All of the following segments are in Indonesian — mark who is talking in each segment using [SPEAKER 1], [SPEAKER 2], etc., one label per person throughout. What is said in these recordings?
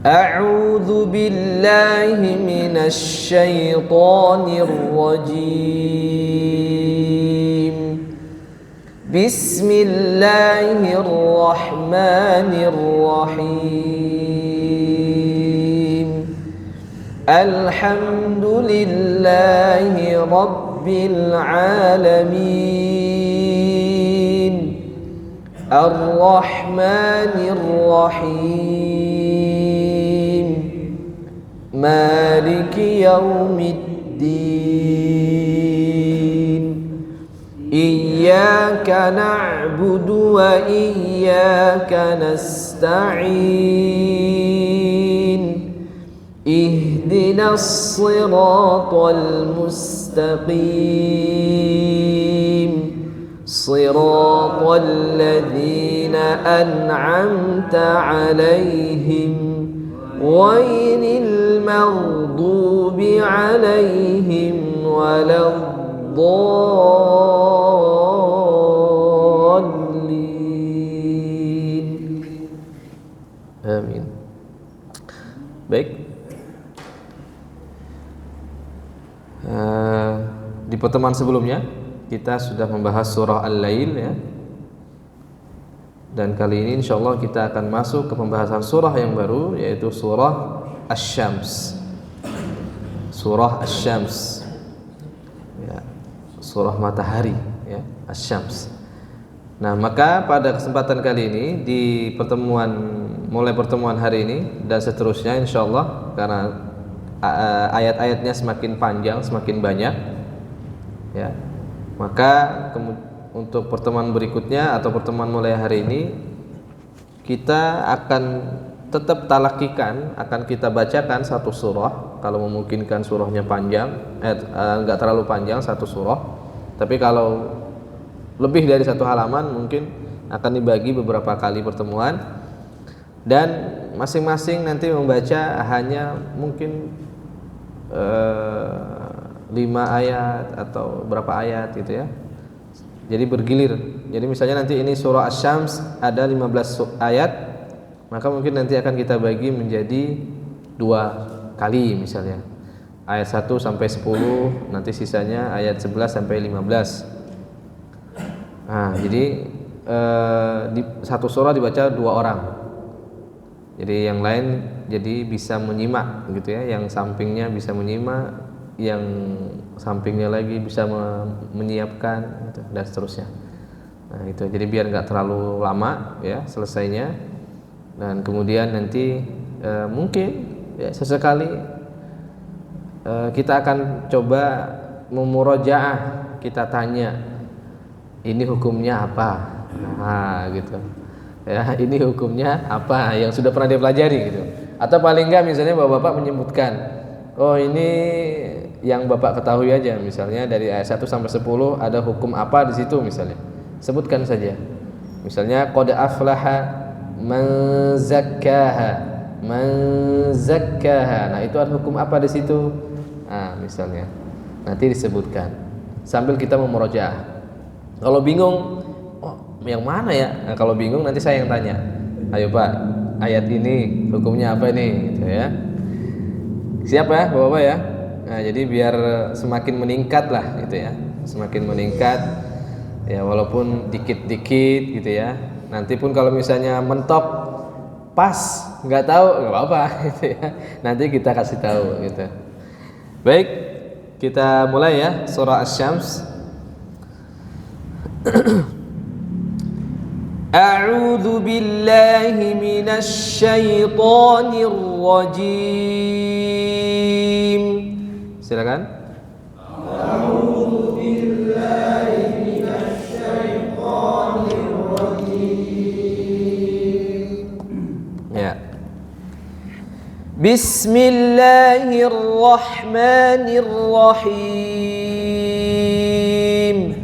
[SPEAKER 1] أعوذ بالله من الشيطان الرجيم بسم الله الرحمن الرحيم الحمد لله رب العالمين الرحمن الرحيم مالك يوم الدين إياك نعبد وإياك نستعين اهدنا الصراط المستقيم صراط الذين أنعمت عليهم غير المغضوب عليهم ولا الضالين آمين. Baik, di pertemuan sebelumnya kita sudah membahas surah Al-Lail ya. Dan kali ini insyaallah kita akan masuk ke pembahasan surah yang baru, yaitu surah Asy-Syams. Surah Asy-Syams. Ya, surah matahari ya, Asy-Syams. Nah, maka pada kesempatan kali ini di mulai pertemuan hari ini dan seterusnya insyaallah, karena ayat-ayatnya semakin panjang, semakin banyak ya. Maka untuk pertemuan berikutnya atau pertemuan mulai hari ini kita akan tetap talakikan, akan kita bacakan satu surah. Kalau memungkinkan surahnya panjang, enggak terlalu panjang satu surah. Tapi kalau lebih dari satu halaman mungkin akan dibagi beberapa kali pertemuan. Dan masing-masing nanti membaca hanya mungkin 5 ayat atau berapa ayat gitu ya. Jadi bergilir. Jadi misalnya nanti ini surah Asy-Syams ada 15 ayat, maka mungkin nanti akan kita bagi menjadi 2 kali misalnya. Ayat 1 sampai 10, nanti sisanya ayat 11 sampai 15. Nah, jadi di satu surah dibaca 2 orang. Jadi yang lain jadi bisa menyimak gitu ya, yang sampingnya bisa menyimak, yang sampingnya lagi bisa menyiapkan gitu, dan seterusnya. Nah, itu jadi biar nggak terlalu lama ya selesainya. Dan kemudian nanti mungkin ya sesekali kita akan coba memurajaah, kita tanya ini hukumnya apa, nah gitu ya, ini hukumnya apa yang sudah pernah dipelajari gitu. Atau paling enggak misalnya bapak-bapak menyebutkan, oh ini yang bapak ketahui aja, misalnya dari ayat 1 sampai 10 ada hukum apa di situ misalnya. Sebutkan saja. Misalnya qad aflaha man zakkaha, man zakkaha. Nah, itu ada hukum apa di situ? Nah, misalnya. Nanti disebutkan sambil kita memurojaah. Kalau bingung, oh, yang mana ya? Nah, kalau bingung nanti saya yang tanya. Ayo Pak, ayat ini hukumnya apa ini? Gitu ya. Siap ya, Bapak-bapak ya? Nah, jadi biar semakin meningkat lah gitu ya. Semakin meningkat ya, walaupun dikit-dikit gitu ya. Nanti pun kalau misalnya mentok pas nggak tahu, nggak apa-apa gitu ya. Nanti kita kasih tahu gitu. Baik, kita mulai ya surah Asy-Syams. A'udzu billahi minasy syaithanir rajim. Silakan. A'udzu billahi minasy syaithanir rajim. Ya. Bismillahirrahmanirrahim.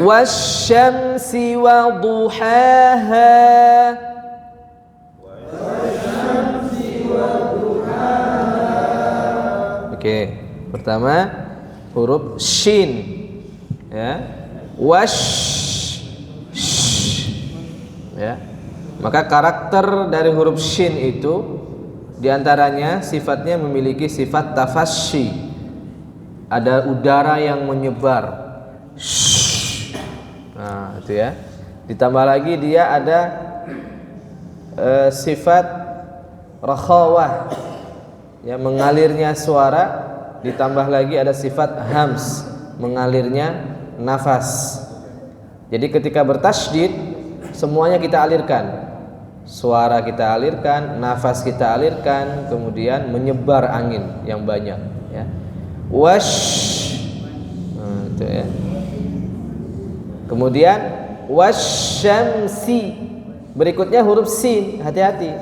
[SPEAKER 1] Wasyamsi wa duhaha. Oke, pertama huruf shin. ya. Wash, ya. Maka karakter dari huruf shin itu diantaranya sifatnya memiliki sifat tafasyi, ada udara yang menyebar. Nah, itu ya. Ditambah lagi dia ada sifat rakhawah, ya, mengalirnya suara. Ditambah lagi ada sifat hams, mengalirnya nafas. Jadi ketika bertasydid semuanya kita alirkan. Suara kita alirkan, nafas kita alirkan, kemudian menyebar angin yang banyak, ya. Wash, itu ya. Kemudian wasyamsi, berikutnya huruf sin, hati-hati,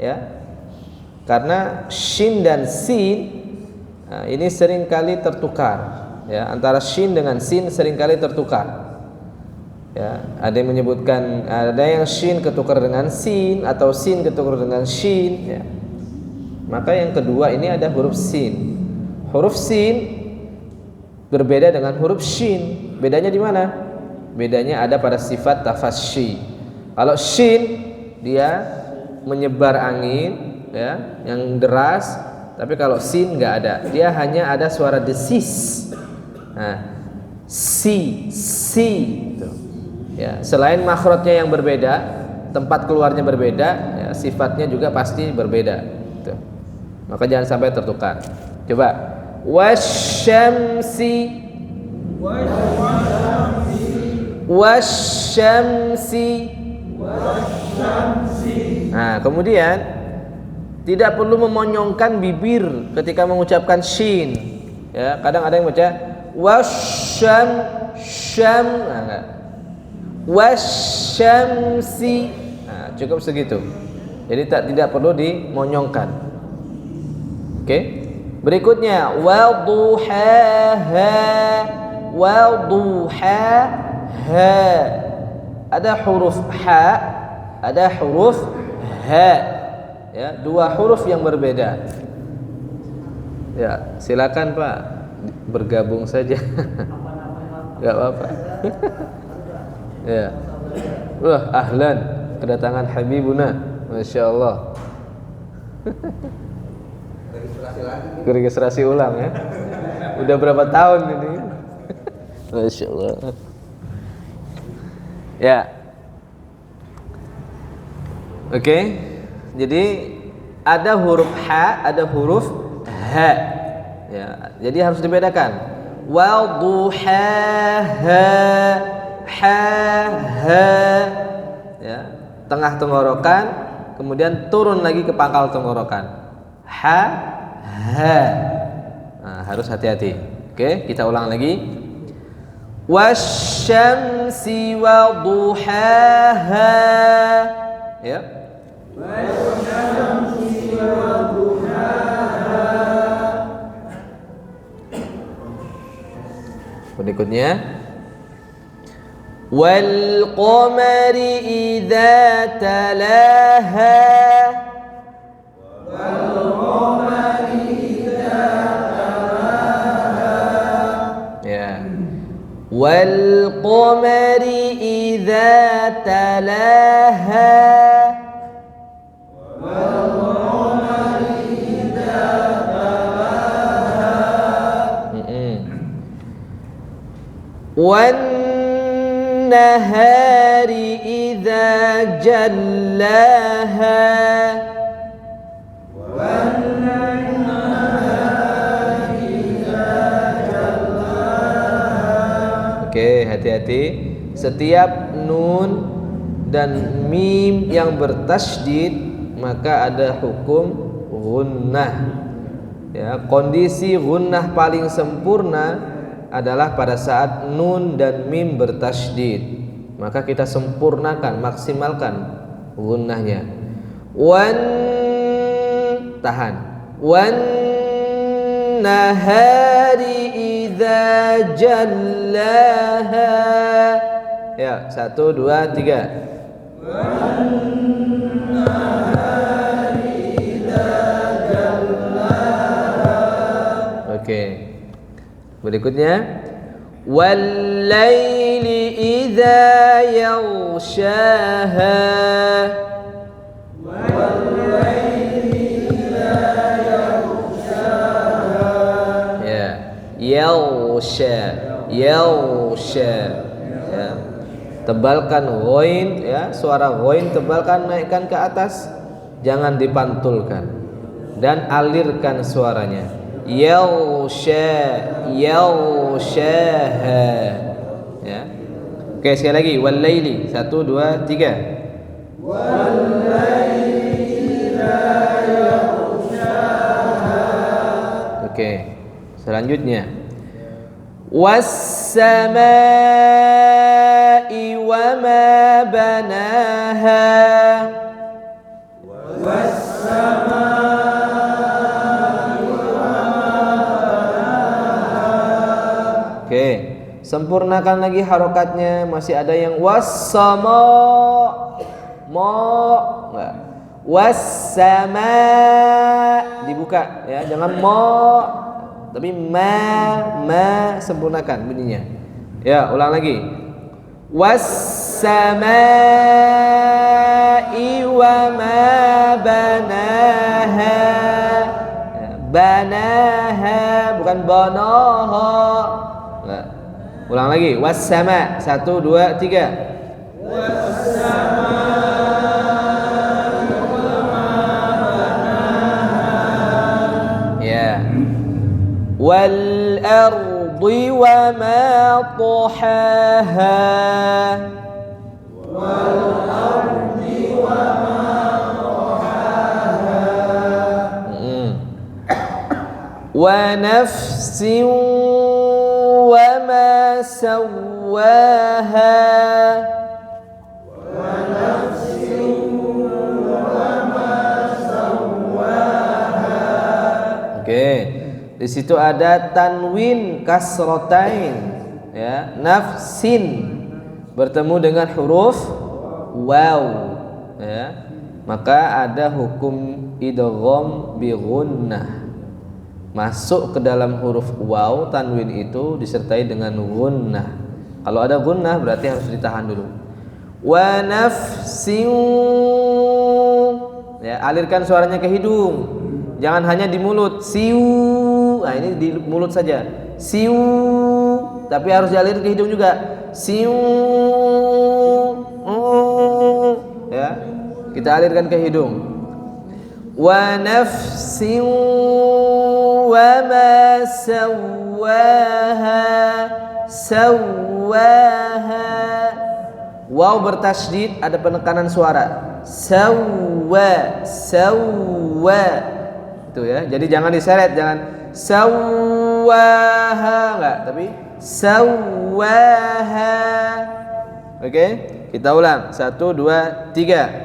[SPEAKER 1] ya, karena shin dan sin ini seringkali tertukar, ya, antara shin dengan sin seringkali tertukar. Ya, ada yang menyebutkan ada yang shin ketukar dengan sin atau sin ketukar dengan shin, ya. Maka yang kedua ini ada huruf sin. Huruf sin berbeda dengan huruf shin. Bedanya di mana? Bedanya ada pada sifat tafasyi. Kalau shin dia menyebar angin, ya, yang deras, tapi kalau sin nggak ada. Dia hanya ada suara desis. Nah, si gitu. Ya, selain makhrajnya yang berbeda, tempat keluarnya berbeda, ya, sifatnya juga pasti berbeda. Gitu. Maka jangan sampai tertukar. Coba wasyamsi, wasyamsi. Nah, kemudian tidak perlu memonyongkan bibir ketika mengucapkan shin. Ya, kadang ada yang baca wasyam, syam, nah, enggak. Wasyamsi, nah, cukup segitu. Jadi tidak perlu dimonyongkan. Oke. Berikutnya waduhaha, waduhaha. Ada huruf ha, ada huruf ha. Ya, dua huruf yang berbeda. Ya, silakan Pak bergabung saja. Enggak apa-apa. Ya. Wah, ahlan, kedatangan Habibuna, Masya Allah. Registrasi ulang, ya. Udah berapa tahun ini? Masya Allah. Ya. Oke. Jadi ada huruf ha, ada huruf ha. Ya, jadi harus dibedakan. Waduhaha, ha, ya, tengah tenggorokan, kemudian turun lagi ke pangkal tenggorokan, ha, ha. Nah, harus hati-hati. Oke, kita ulang lagi. Wasyamsi waduhaha, ya. Wasyamsi waduhaha. Berikutnya wal qamari idza talaha, wal qamari idza talaha, ya, wal qamari idza talaha, wal qamari idza talaha, wan nahari idza jallaha, wan nahari idza jallaha. Oke, hati-hati. Setiap nun dan mim yang bertasydid maka ada hukum gunnah. Ya, kondisi gunnah paling sempurna adalah pada saat nun dan mim bertasydid, maka kita sempurnakan, maksimalkan gunnahnya. Wan, tahan. Wan nahari idza jallaha. Ya, 1, 2, 3. Wan nahari idza jallaha. Oke. Berikutnya Wal-laili idza yaghshaha. Ya, yaghsha, yaghsha. Ya. Tebalkan ghain, ya, suara ghain tebalkan, naikkan ke atas, jangan dipantulkan, dan alirkan suaranya. Yaghsha, yaghshaha. Ya. Oke, sekali lagi. Wal-laili. 1 2 3. Oke. Selanjutnya. Was-samaa'i wa ma banaha. Oke, sempurnakan lagi harokatnya. Masih ada yang was-sama, mo, enggak. Was-sama, dibuka ya, jangan mo, tapi ma, sempurnakan bunyinya. Ya, ulang lagi. Was-samaa'i wa ma banaha. Ya, banaha bukan banaha. Nah, ulang lagi. Was-sama. 1 2 3. Ya. Wal ardi wa ma tahaha. Wa nafsin wa ma sawwaha. Oke, di situ ada tanwin kasrotain, ya, nafsin bertemu dengan huruf waw, ya, maka ada hukum idgham bi gunnah. Masuk ke dalam huruf waw, tanwin itu disertai dengan gunnah. Kalau ada gunnah berarti harus ditahan dulu. Wa nafsin, ya, alirkan suaranya ke hidung, jangan hanya di mulut. Siu, nah ini di mulut saja. Siu, tapi harus dialir ke hidung juga. Siu, ya, kita alirkan ke hidung. Wa nafsin wa ma sawwaha, sawwaha. Waw bertasydid, ada penekanan suara. Sawwa, sawwa. Itu ya. Jadi jangan diseret, jangan sawwaha, enggak, tapi sawwaha. Oke, kita ulang. 1 2 3.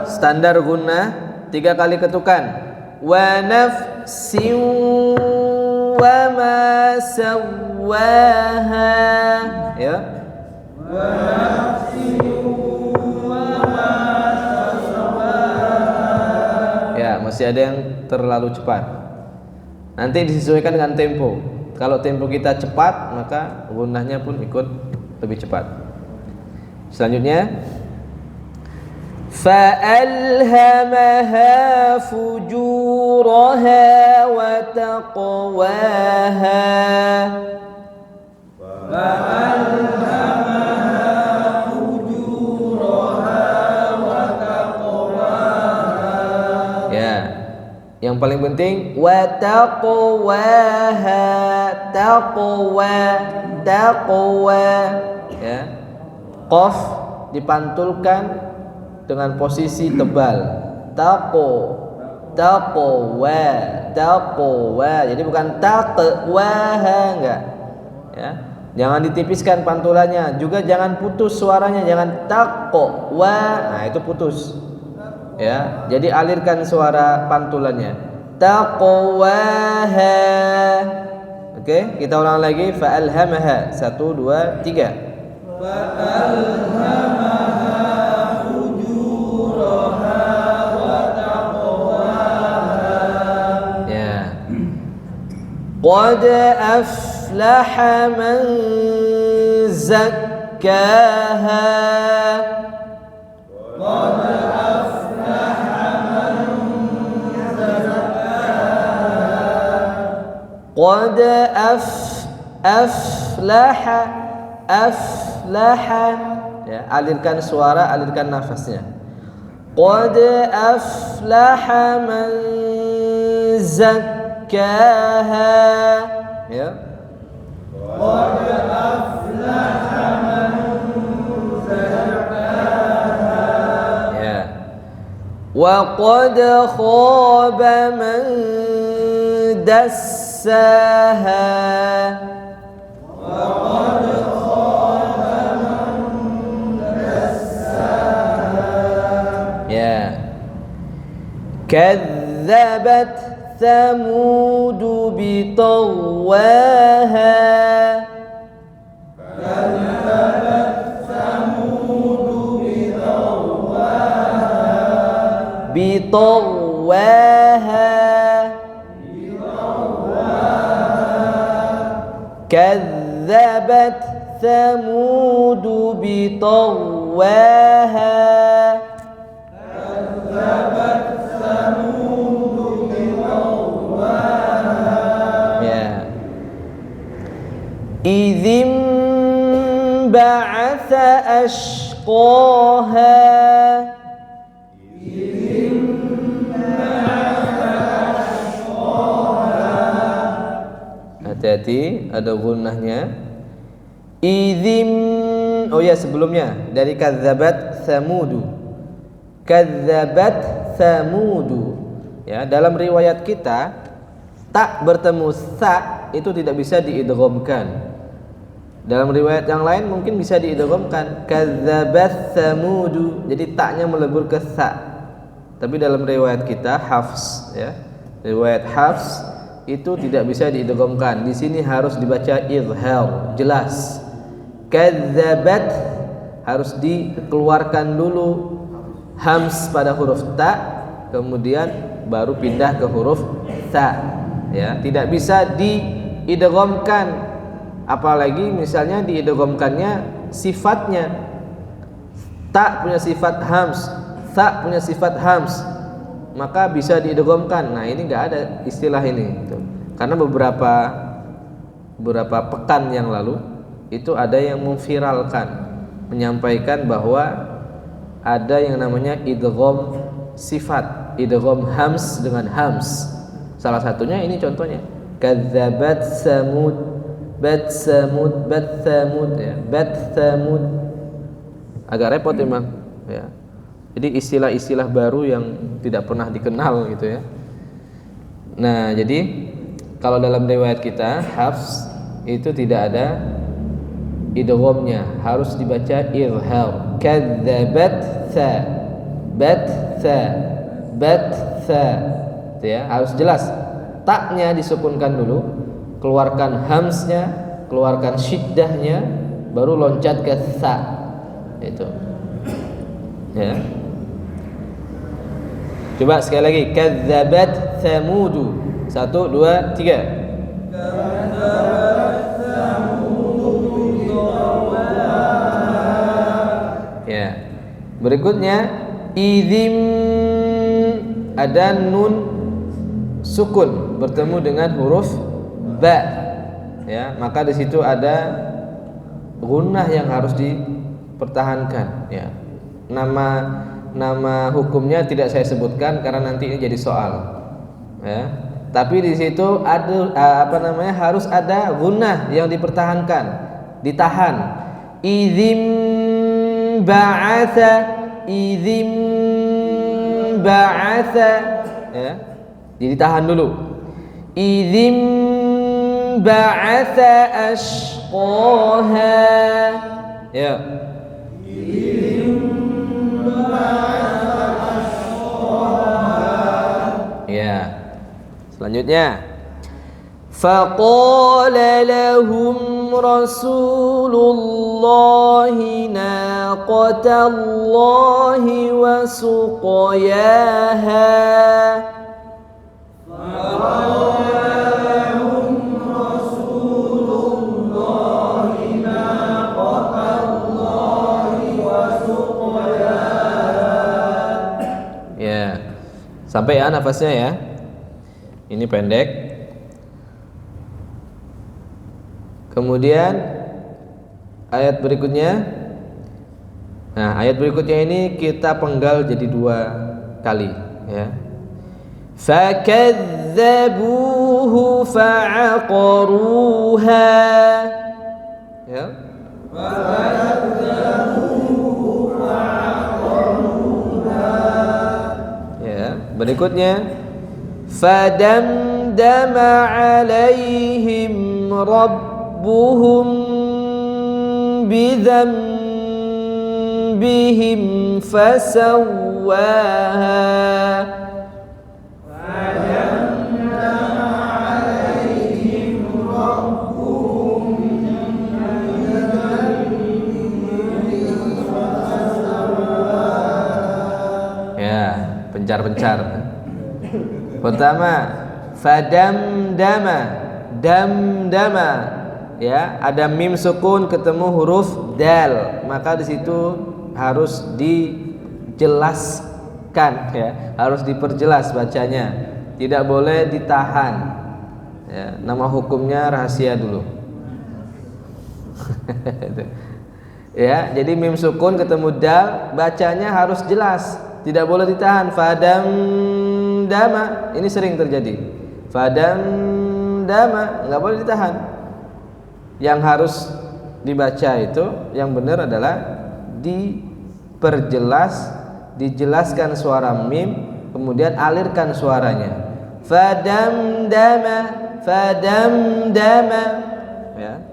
[SPEAKER 1] Standar gunnah 3 kali ketukan. Wa nafsin wa ma sawwaha, ya. Wa nafsin wa ma sawwaha. Ya, masih ada yang terlalu cepat. Nanti disesuaikan dengan tempo. Kalau tempo kita cepat, maka gunnahnya pun ikut lebih cepat. Selanjutnya, فَأَلْهَمَهَا فُجُورَهَا وَتَقْوَاهَا. Ya, yang paling penting وَتَقْوَاهَا, taqwa, taqwa, ya. Qaf dipantulkan dengan posisi tebal. Taqwa, taqwa. Jadi bukan taqwaha, enggak. Ya. Jangan ditipiskan pantulannya, juga jangan putus suaranya, jangan taqwa. Nah, itu putus. Ya, jadi alirkan suara pantulannya. Taqwaha. Oke, kita ulang lagi. Fa'alhamaha. 1 2 3. Fa'alhamaha fujuraha wa taqwaha. Qad aflaha man zakkaha. Qad aflaha man zakkaha. Qad aflaha. Ya, alirkan suara, alirkan nafasnya. Qad aflaha man zakkaha. Ya. Qad aflaha man zakkaha. Ya. Wa qad khaba man dassaha. Wa qad khaba man dassaha. Ya. Kadzabat ثمود بطغواها. كذبت ثمود بطغواها. كذبت ثمود بطغواها. إذ انبعث أشقاها. Hati-hati, ada gunnahnya. Idzim, oh ya sebelumnya dari kadzabat samudu. Kadzabat samudu. Ya, dalam riwayat kita tak bertemu sa itu tidak bisa diidghamkan. Dalam riwayat yang lain mungkin bisa diidghamkan kadzabat samudu, jadi taknya melebur ke sa. Tapi dalam riwayat kita Hafs, ya, riwayat Hafs itu tidak bisa diidghamkan. Di sini harus dibaca izhar, jelas. Kadzabat harus dikeluarkan dulu hams pada huruf ta, kemudian baru pindah ke huruf sa. Ya, tidak bisa diidghamkan. Apalagi misalnya diidghamkannya sifatnya. Ta punya sifat hams, sa punya sifat hams, maka bisa diidghamkan. Nah, ini enggak ada istilah ini gitu. Karena beberapa pekan yang lalu itu ada yang memviralkan, menyampaikan bahwa ada yang namanya idgham sifat, idgham hams dengan hams. Salah satunya ini contohnya. Kadzabat samud, bat samud, bat samud, ya, bat samud. Agak repot memang, ya. Jadi istilah-istilah baru yang tidak pernah dikenal gitu ya. Nah, jadi kalau dalam riwayat kita Hafs itu tidak ada idghamnya, harus dibaca izhar. Kadzabat sa, bat sa, bat sa. Ya, harus jelas. Taknya disukunkan dulu, keluarkan hamsnya, keluarkan syiddahnya, baru loncat ke sa. Itu. Ya. Coba sekali lagi. Kadzabat Thamudu. 1, 2, 3. Kadzabat Thamudu. Ya. Berikutnya idzim, ada nun sukun bertemu dengan huruf ba, ya, maka di situ ada gunnah yang harus dipertahankan, ya. Nama hukumnya tidak saya sebutkan karena nanti ini jadi soal, ya. Tapi di situ ada harus ada gunnah yang dipertahankan, ditahan. Idzim ba'atha, idzim ba'atha, ya. Jadi tahan dulu. Idzim ba'atha ashqaha. Ya. Idzim ba'atha ashqaha. Ya. Selanjutnya. Faqala lahum Rasulullahi naqatallahi wa suqayaha. فقال لهم Sampai ya nafasnya ya. Ini pendek. Kemudian ayat berikutnya. Nah, ayat berikutnya ini kita penggal jadi 2 kali ya. Fakadzabuhu fa'aqaruha. Ya. Fakadzabuhu fa'aqaruha. Ya, berikutnya fadamdama 'alaihim rabbuhum bidzambihim fasawwaha. Pencar-pencar. Pertama, fadamdama, damdama. Ya, ada mim sukun ketemu huruf dal, maka di situ harus dijelaskan ya, harus diperjelas bacanya. Tidak boleh ditahan. Ya, nama hukumnya rahasia dulu. Ya, jadi mim sukun ketemu dal, bacanya harus jelas. Tidak boleh ditahan. Fadamdama, ini sering terjadi. Fadamdama, nggak boleh ditahan. Yang harus dibaca itu, yang benar adalah diperjelas, dijelaskan suara mim, kemudian alirkan suaranya. Fadamdama, fadamdama, ya,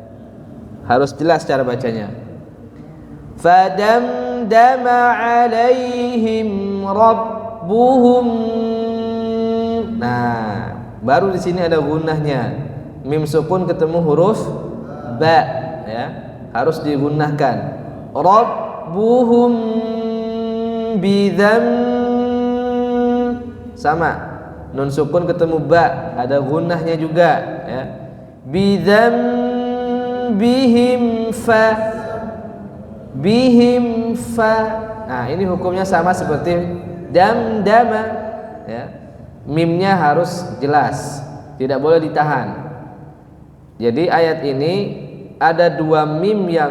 [SPEAKER 1] harus jelas cara bacanya. Fadamdama 'alaihim rabbuhum. Nah, baru di sini ada gunnahnya. Mim sukun ketemu huruf ba, ya, harus digunnahkan. Rabbuhum bidzam, sama. Nun sukun ketemu ba, ada gunnahnya juga, ya. Bidzambihim fa, bihim fa. Nah, ini hukumnya sama seperti damdama ya. Mimnya harus jelas, tidak boleh ditahan. Jadi ayat ini ada 2 mim yang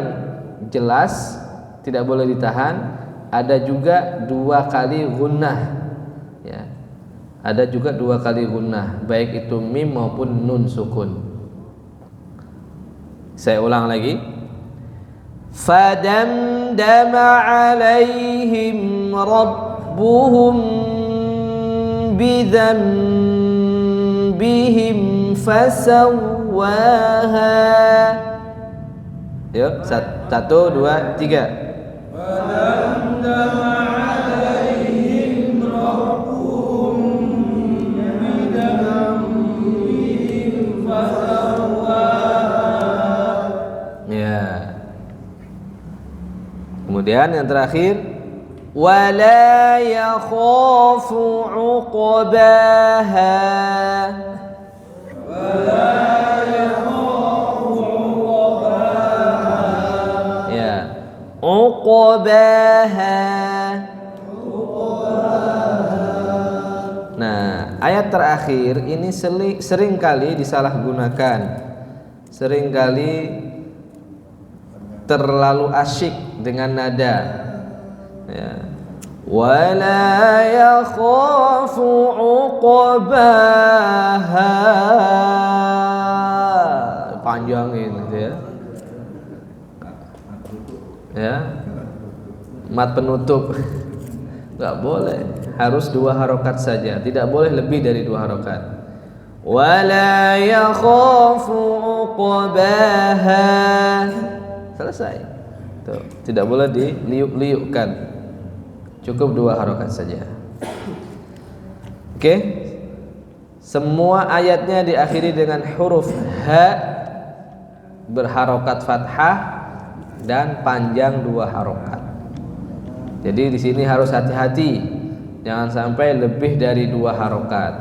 [SPEAKER 1] jelas, tidak boleh ditahan, ada juga 2 kali gunnah ya. Ada juga 2 kali gunnah, baik itu mim maupun nun sukun. Saya ulang lagi. Fadamdama 'alaihim rabbuhum bidzambihim fasawwaha. Yuk, 1, 2, 3. Fadamdama 'alaihim rabbuhum bidzambihim fasawwaha. Ya. Kemudian yang terakhir, wala yakhafu 'uqbaha. Wala yakhafu 'uqbaha. Ya. 'Uqbaha. Nah, ayat terakhir ini sering kali disalahgunakan. Sering kali terlalu asyik dengan nada ya. Wala yakhafu 'uqbaha, panjangin ya. Ya, mat penutup nggak boleh, harus 2 harokat saja, tidak boleh lebih dari 2 harokat. Wala yakhafu 'uqbaha, selesai. Tuh, tidak boleh diliuk-liukkan, cukup 2 harokat saja. Oke, semua ayatnya diakhiri dengan huruf ha berharokat fathah dan panjang 2 harokat. Jadi di sini harus hati-hati, jangan sampai lebih dari 2 harokat.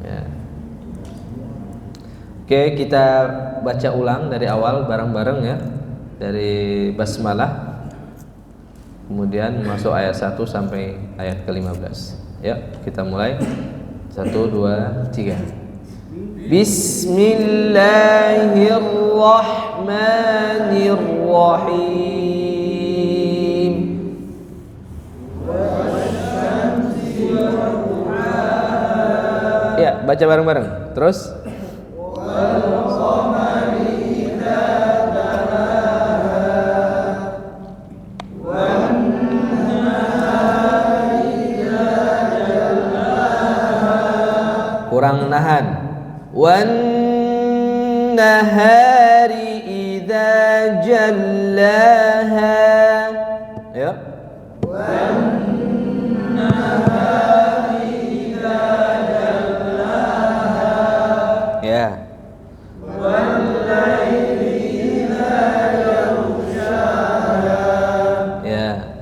[SPEAKER 1] Ya. Oke, kita baca ulang dari awal bareng-bareng ya. Dari basmalah, kemudian masuk ayat 1 sampai ayat ke-15. Yuk kita mulai. 1, 2, 3. Bismillahirrahmanirrahim. Ya, baca bareng-bareng. Terus kurang nahan. Wan nahari idza jallaha. Ya. Wan nahari idza jallaha. Ya. Wal laili idza yaghshaha. Ya.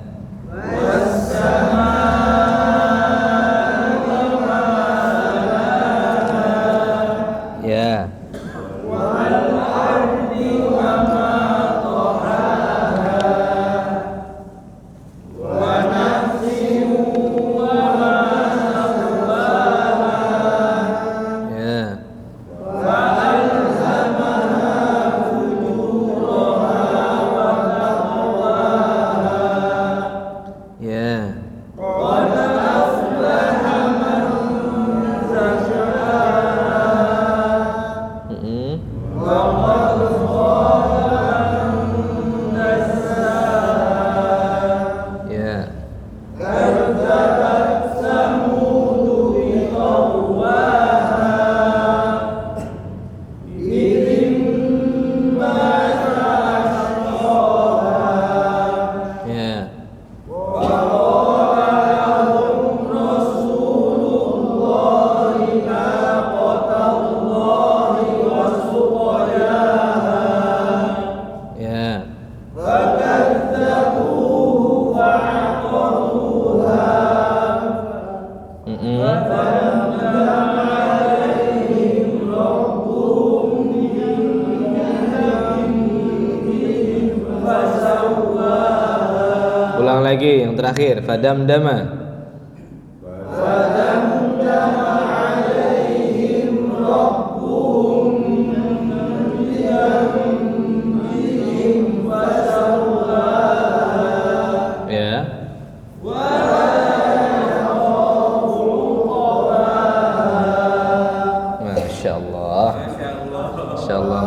[SPEAKER 1] Ulang lagi yang terakhir. Fadamdama.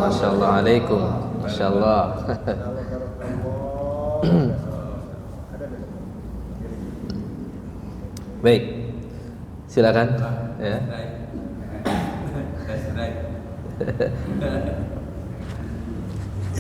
[SPEAKER 1] Assalamualaikum. Masyaallah. Baik. Silakan ya.